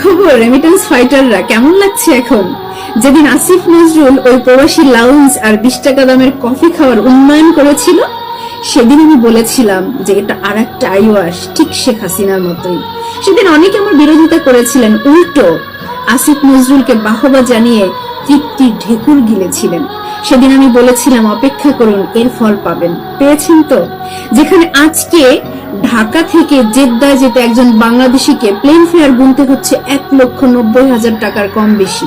খবর রেমিটেন্স ফাইটাররা, কেমন লাগছে এখন? যেদিন আসিফ নজরুল ওই প্রবাসী লাউঞ্জ আর 20 টাকা দামের কফি খাওয়ার উন্নয়ন করেছিল, সেদিন আমি বলেছিলাম যে এটা আর একটা আইওয়াস, ঠিক শেখ হাসিনার মতোই। সেদিন অনেকে আমার বিরোধিতা করেছিলেন, উল্টো আসিফ নজরুলকে বাহবা জানিয়ে তৃপ্তি ঢেকুর গিলেছিলেন। সেদিন আমি বলেছিলাম অপেক্ষা করুন, এর ফল পাবেন। পেয়েছেন তো? যেখানে আজকে ঢাকা থেকে জেদ্দায় যেতে একজন বাংলাদেশিকে প্লেন ফেয়ার গুনতে হচ্ছে 1,90,000 টাকার কম বেশি,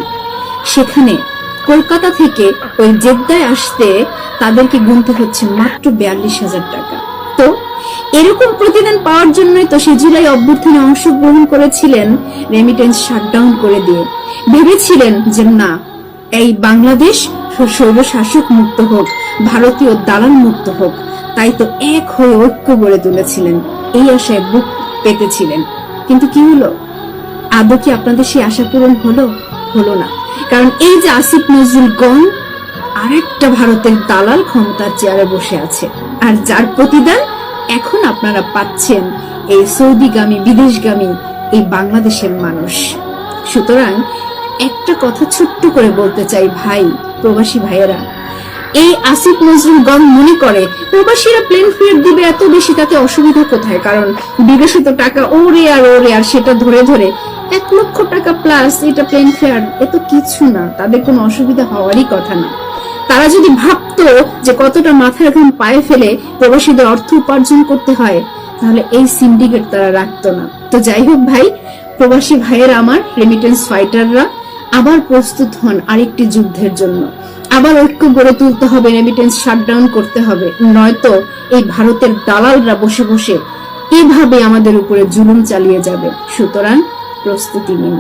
সেখানে কলকাতা থেকে ওই জেদ্দায় আসতে তাদেরকে গুনতে হচ্ছে মাত্র 42,000 টাকা। তো এরকম প্রতিদান পাওয়ার জন্যই তো সে জুলাই অভ্যুত্থানে অংশগ্রহণ করেছিলেন রেমিটেন্স শাটডাউন করে দিয়ে। ভেবেছিলেন যে না, এই বাংলাদেশ স্বৈরশাসক মুক্ত হোক, ভারতীয় দালাল মুক্ত হোক। তাই তো এক হয়ে ঐক্য গড়ে তুলেছিলেন, এই আশায় বুক পেতেছিলেন। কিন্তু কি হলো? আদৌ কি আপনাদের সেই আশা পূরণ হলো? হলো না। কারণ এই যে আসিফ নজরুল গণ, আরেকটা ভারতের দালাল ক্ষমতার চেয়ারে বসে আছে, আর যার প্রতিদান এখন আপনারা পাচ্ছেন এই সৌদিগামী, বিদেশগামী এই বাংলাদেশের মানুষ। সুতরাং একটা কথা ছোট্ট করে বলতে চাই ভাই, প্রবাসী ভাইয়েরা, এই আসিফ নজরুল গণ মনে করে প্রবাসীরা প্লেন ফেয়ার দিবে এত বেশি, তাতে অসুবিধা কোথায়? কারণ বিদেশে তো টাকা ওরে আর সেটা ধরে ধরে 1 লক্ষ টাকা প্লাস এটা প্লেন ফেয়ার, এত কিছু না, তাদের কোনো অসুবিধা হওয়ারই কথা না। তারা যদি ভাবতো যে কতটা মাথার ঘাম পায়ে ফেলে প্রবাসীদের অর্থ উপার্জন করতে হয়, তাহলে এই সিন্ডিকেট তারা রাখতো না। তো যাই হোক ভাই, প্রবাসী ভাইয়েরা আমার, রেমিটেন্স ফাইটাররা, আবার প্রস্তুত হন আরেকটি যুদ্ধের জন্য। আবার ঐক্য গড়ে তুলতে হবে, রেমিটেন্স শাটডাউন করতে হবে, নয়তো এই ভারতের দালালরা বসে বসে এভাবে আমাদের উপরে জুলুম চালিয়ে যাবে। সুতরাং প্রস্তুতি নিন।